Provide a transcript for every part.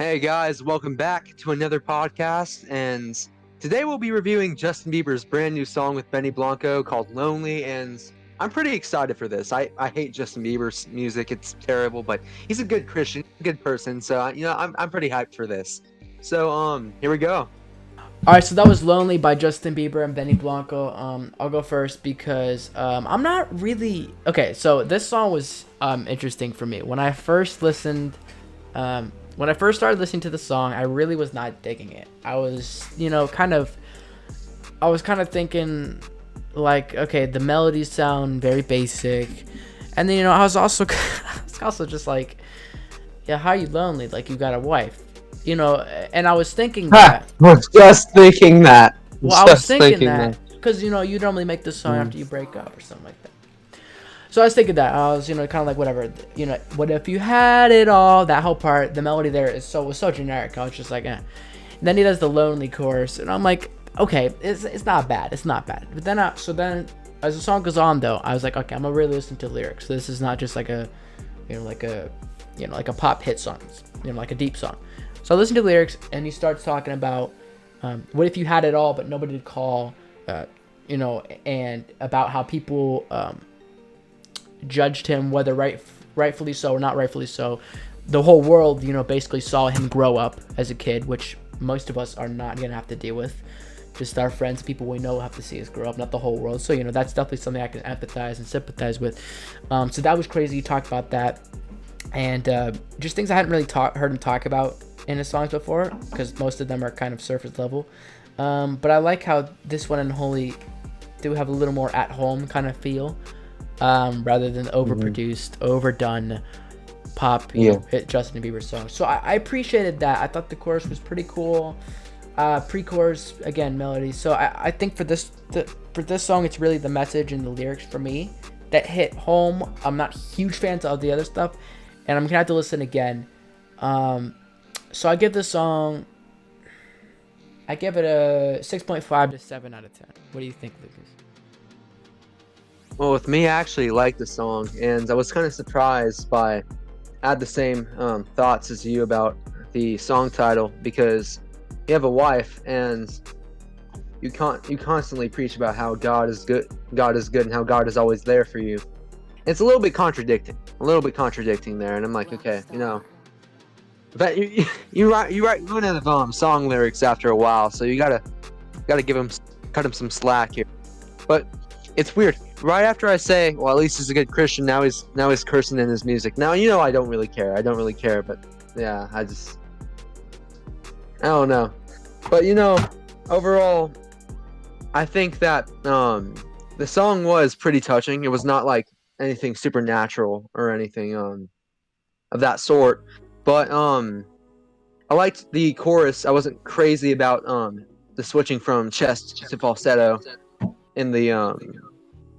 Hey guys, welcome back to another podcast. And today we'll be reviewing Justin Bieber's brand new song with Benny Blanco called Lonely. And I'm pretty excited for this. I hate Justin Bieber's music, it's terrible, but he's a good Christian, good person. So, I'm pretty hyped for this. So, here we go. All right, so that was "Lonely" by Justin Bieber and Benny Blanco. I'll go first because I'm not really okay. So this song was interesting for me when I first listened. When I first started listening to the song, I really was not digging it. I was, kind of thinking like, okay, the melodies sound very basic, and then I was also, I was also just like, yeah, how you lonely? Like you got a wife, and I was thinking Ha! that. Was just thinking that. Well, I was Just thinking thinking that. that because you normally make this song after you break up or something like that. So I was thinking that I was kind of like whatever, what if you had it all? That whole part, the melody there was so generic. I was just like, eh. And then he does the lonely chorus, and I'm like, okay, it's not bad, it's not bad. But then then as the song goes on though, I was like, okay, I'm gonna really listen to the lyrics. So this is not just like a, like a pop hit song, like a deep song. So I listen to the lyrics, and he starts talking about what if you had it all, but nobody to call, and about how people judged him, whether rightfully so or not rightfully so. The whole world, basically saw him grow up as a kid, which most of us are not gonna have to deal with. Just our friends, people we know, have to see us grow up, not the whole world. So that's definitely something I can empathize and sympathize with. So that was crazy. You talked about that, and just things I hadn't really heard him talk about in his songs before, because most of them are kind of surface level. But I like how this one and Holy do have a little more at home kind of feel, rather than overproduced, overdone pop hit Justin Bieber song. So I appreciated that. I thought the chorus was pretty cool. Pre-chorus again, melody. So I think for this song, it's really the message and the lyrics for me that hit home. I'm not huge fans of the other stuff, and I'm gonna have to listen again. So I give this song, I give it a 6.5 to 7 out of 10. What do you think, Lucas? Well, with me, I actually like the song, and I was kind of surprised by. I had the same thoughts as you about the song title because you have a wife and you constantly preach about how God is good, and how God is always there for you. It's a little bit contradicting there, and I'm like, okay, but you run out of song lyrics after a while, so you gotta cut him some slack here. But it's weird. Right after I say, well, at least he's a good Christian, now he's cursing in his music. Now I don't really care. But yeah, I don't know. But overall, I think that the song was pretty touching. It was not like anything supernatural or anything of that sort. But I liked the chorus. I wasn't crazy about the switching from chest to falsetto in the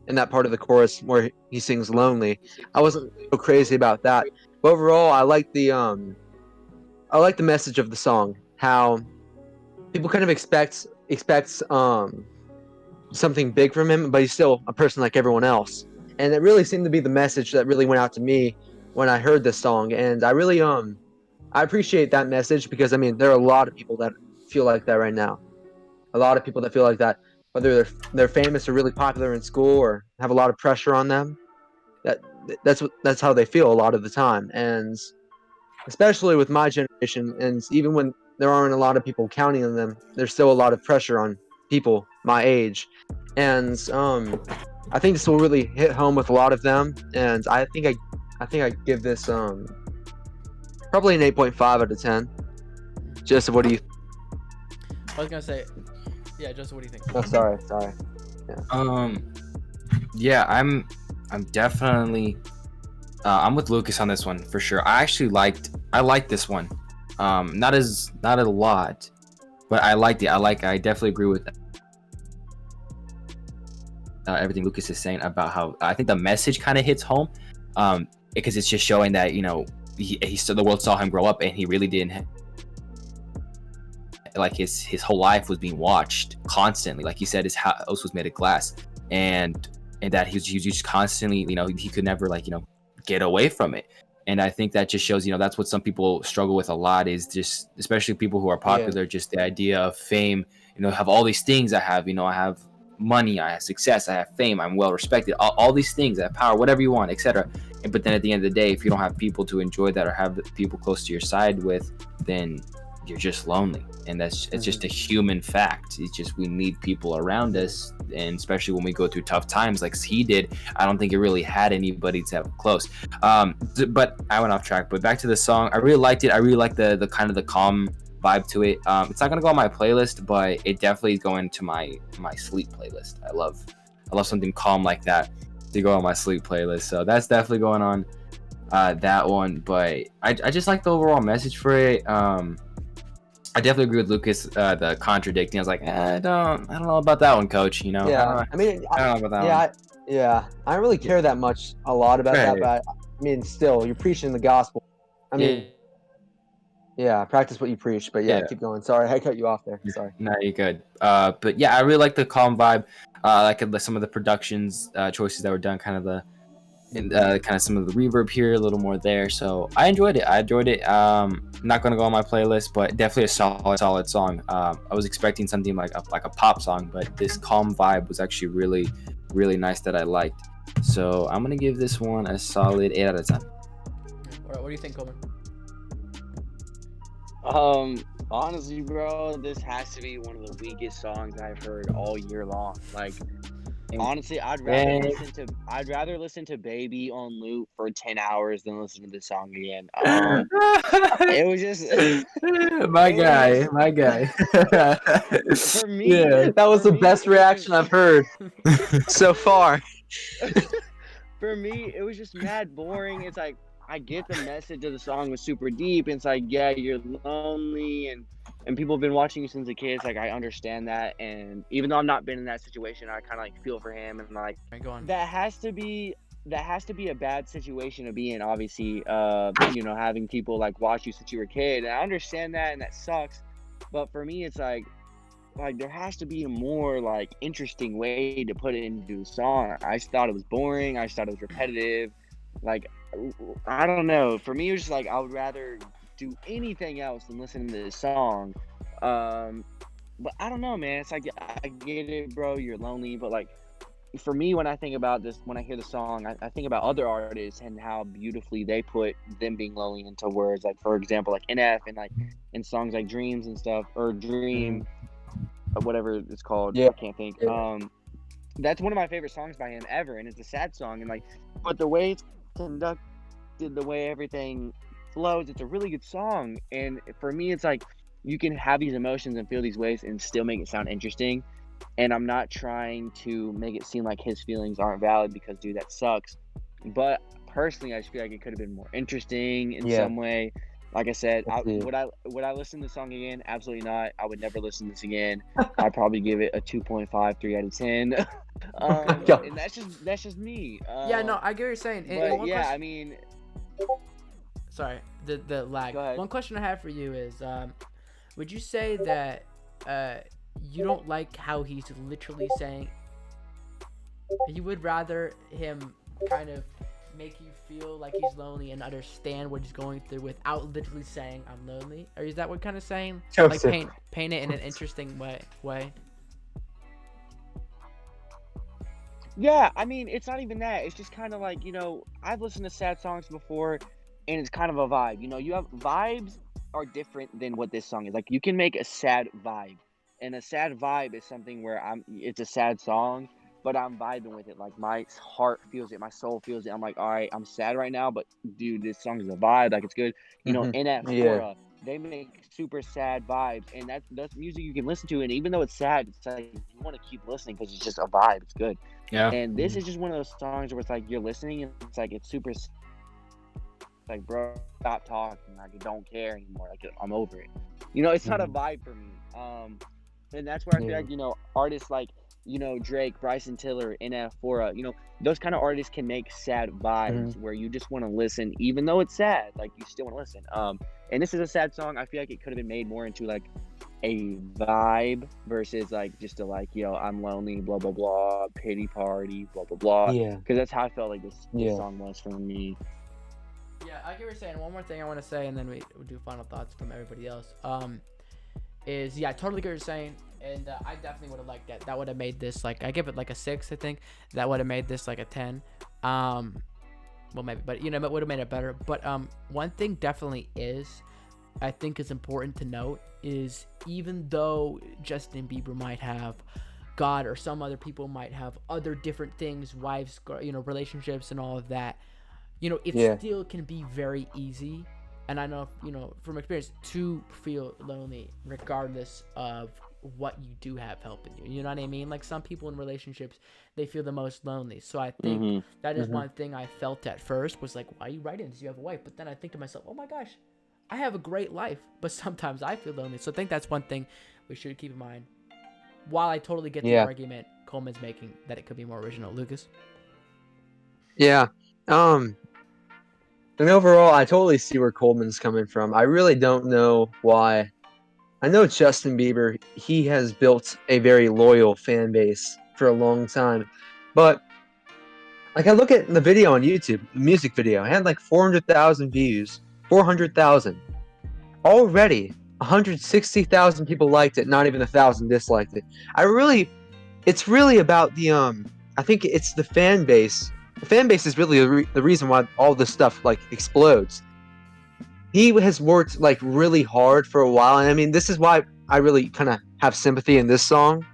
in that part of the chorus where he sings lonely. I wasn't so crazy about that. But overall, I like the message of the song. How people kind of expects something big from him, but he's still a person like everyone else. And it really seemed to be the message that really went out to me when I heard this song. And I really I appreciate that message because there are a lot of people that feel like that right now. A lot of people that feel like that, whether they're famous or really popular in school or have a lot of pressure on them. That that's how they feel a lot of the time, and especially with my generation, and even when there aren't a lot of people counting on them, there's still a lot of pressure on people my age, and I think this will really hit home with a lot of them, and I think I give this probably an 8.5 out of 10. Just what do you? I was gonna say, yeah, Joseph, what do you think? Oh, sorry. Yeah. Yeah, I'm definitely I'm with Lucas on this one for sure. I liked this one. Not a lot, but I liked it. I definitely agree with everything Lucas is saying about how I think the message kind of hits home, because it's just showing that he still, the world saw him grow up, and he really didn't, like his whole life was being watched constantly. Like he said, his house was made of glass, and that he was just constantly, he could never get away from it. And I think that just shows, that's what some people struggle with a lot, is just, especially people who are Yeah. popular, just the idea of fame, have all these things I have, I have money, I have success, I have fame, I'm well respected, all these things, I have power, whatever you want, etc. But then at the end of the day, if you don't have people to enjoy that, or have people close to your side with, then you're just lonely. And it's just a human fact. It's just, we need people around us, and especially when we go through tough times like he did. I don't think he really had anybody to have close. But I went off track. But back to the song, I really liked it. I really like the kind of the calm vibe to it. It's not gonna go on my playlist, but it definitely is going to my sleep playlist. I love something calm like that to go on my sleep playlist. So that's definitely going on that one. But I just like the overall message for it. I definitely agree with Lucas. The contradicting. I was like, I don't know about that one, Coach. Yeah. I mean, I don't know about that one. I don't really care that much a lot about that, but I mean, still, you're preaching the gospel. I mean, yeah, practice what you preach. But yeah, keep going. Sorry, I cut you off there. Sorry. No, you're good. But yeah, I really like the calm vibe. I like some of the productions choices that were done, kind of kind of some of the reverb here, a little more there. So I enjoyed it. Not going to go on my playlist, but definitely a solid song. I was expecting something like a pop song, but this calm vibe was actually really, really nice that I liked. So I'm going to give this one a solid 8 out of 10. What do you think, Coleman? Honestly, bro, this has to be one of the weakest songs I've heard all year long. Like, honestly, I'd rather listen to Baby on loop for 10 hours than listen to this song again. It was just my guy. For me, that was the best reaction I've heard so far. For me, it was just mad boring. It's like, I get the message of the song was super deep. It's like, yeah, you're lonely, and people have been watching you since a kid. It's like, I understand that, and even though I've not been in that situation, I kind of like feel for him, and like, that has to be a bad situation to be in. Obviously, having people like watch you since you were a kid, and I understand that, and that sucks. But for me, it's like there has to be a more like interesting way to put it into a song. I just thought it was boring. I just thought it was repetitive. Like, I don't know. For me, it was just like, I would rather do anything else than listen to this song. But I don't know, man. It's like, I get it, bro. You're lonely. But like, for me, when I think about this, when I hear the song, I think about other artists and how beautifully they put them being lonely into words. Like, for example, like NF, and like in songs like Dreams and stuff, or Dream, or whatever it's called. I can't think. That's one of my favorite songs by him ever, and it's a sad song. And like, but the way it's conducted, the way everything flows, it's a really good song. And for me, it's like, you can have these emotions and feel these ways and still make it sound interesting. And I'm not trying to make it seem like his feelings aren't valid, because dude, that sucks. But personally, I just feel like it could have been more interesting in some way. Like I said, would I listen to the song again? Absolutely not. I would never listen to this again. I'd probably give it a 2.5, 3 out of 10. And that's just me. Yeah, no, I get what you're saying. But yeah, I mean, sorry, the lag. Go ahead. One question I have for you is, would you say that you don't like how he's literally saying, you would rather him kind of make you feel like he's lonely and understand what he's going through without literally saying I'm lonely? Or is that what kind of saying? Like paint it in an interesting way? Yeah, I mean, it's not even that. It's just kind of like, I've listened to sad songs before, and it's kind of a vibe. You have vibes are different than what this song is. Like, you can make a sad vibe, and a sad vibe is something where it's a sad song, but I'm vibing with it. Like, my heart feels it, my soul feels it. I'm like, all right, I'm sad right now, but dude, this song is a vibe. Like, it's good. NF4, they make super sad vibes, and that's music you can listen to. And even though it's sad, it's like, you want to keep listening because it's just a vibe. It's good. Yeah. And this is just one of those songs where it's like, you're listening, and it's like, it's super, like, bro, stop talking. Like, I don't care anymore. Like, I'm over it. It's not a vibe for me. And that's where I feel like, artists like, Drake, Bryson Tiller, NF4, those kind of artists can make sad vibes where you just want to listen, even though it's sad. Like, you still want to listen. And this is a sad song. I feel like it could have been made more into like a vibe versus like just a like, I'm lonely, blah blah blah, pity party, blah blah blah. Yeah. Because that's how I felt like this song was for me. Yeah, Yeah, I get what you're saying. One more thing I want to say, and then we'll do final thoughts from everybody else. Is I totally get what you're saying, and I definitely would have liked that. That would have made this like I give it like a 6, I think. That would have made this like a 10. Well maybe, but it would have made it better. But one thing definitely I think is important to note is even though Justin Bieber might have God or some other people might have other different things, wives, relationships and all of that, it still can be very easy. And I know, from experience, to feel lonely regardless of what you do have helping you. You know what I mean? Like some people in relationships, they feel the most lonely. So I think that is one thing I felt at first was like, why are you writing this? You have a wife. But then I think to myself, oh my gosh, I have a great life. But sometimes I feel lonely. So I think that's one thing we should keep in mind. While I totally get the argument Coleman's making that it could be more original. Lucas? Yeah. And overall, I totally see where Coleman's coming from. I really don't know why. I know Justin Bieber, he has built a very loyal fan base for a long time. But, like, I look at the video on YouTube, the music video, it had like 400,000 views. 400,000. Already, 160,000 people liked it, not even 1,000 disliked it. It's really about the, I think it's the fan base. The fan base is really the reason why all this stuff like explodes. He has worked like really hard for a while, and I mean this is why I really kind of have sympathy in this song.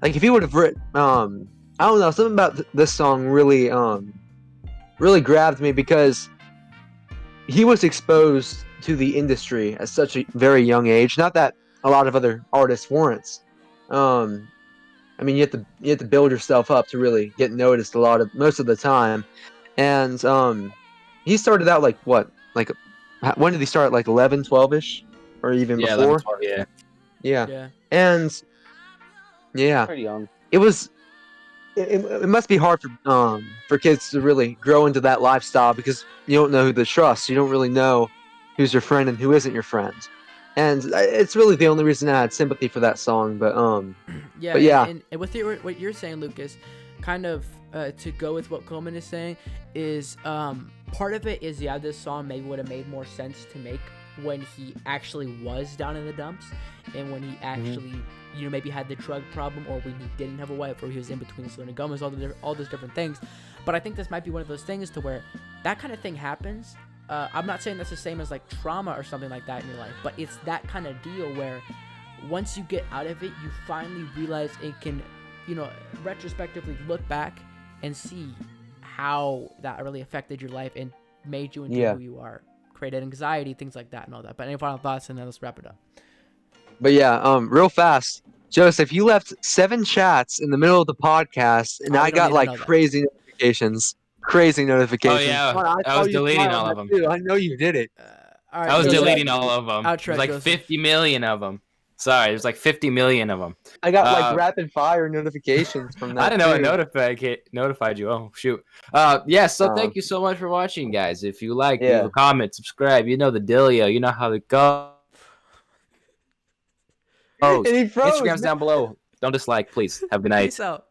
Like if he would have written, I don't know, something about this song really, really grabbed me because he was exposed to the industry at such a very young age. Not that a lot of other artists weren't. I mean, you have to build yourself up to really get noticed most of the time. And he started out like what? Like when did he start? Like 11, 12ish, or even before? 11, 12, yeah. Yeah. And yeah, Pretty young. it was. It must be hard for kids to really grow into that lifestyle because you don't know who to trust. You don't really know who's your friend and who isn't your friend. And it's really the only reason I had sympathy for that song. But yeah. And with what you're saying, Lucas, kind of to go with what Coleman is saying, is part of it is this song maybe would have made more sense to make when he actually was down in the dumps and when he actually maybe had the drug problem or when he didn't have a wife or he was in between Selena Gomez, all those different things. But I think this might be one of those things to where that kind of thing happens. I'm not saying that's the same as like trauma or something like that in your life, but it's that kind of deal where once you get out of it, you finally realize it can, retrospectively look back and see how that really affected your life and made you into who you are, created anxiety, things like that and all that. But any final thoughts, and then let's wrap it up. But yeah, real fast, Joseph, you left 7 chats in the middle of the podcast, and I got like crazy notifications. Crazy notifications. Oh yeah, I was deleting all of them. Too. I know you did it. All right, I was deleting all of them. There's like 50 million of them. Sorry, there's like 50 million of them. I got like rapid fire notifications from that. I didn't know it notified you. Oh shoot. So thank you so much for watching, guys. If you like, leave a comment, subscribe. You know the dealio. You know how it goes. Instagram's down below. Don't dislike, please. Have a good night. Peace out.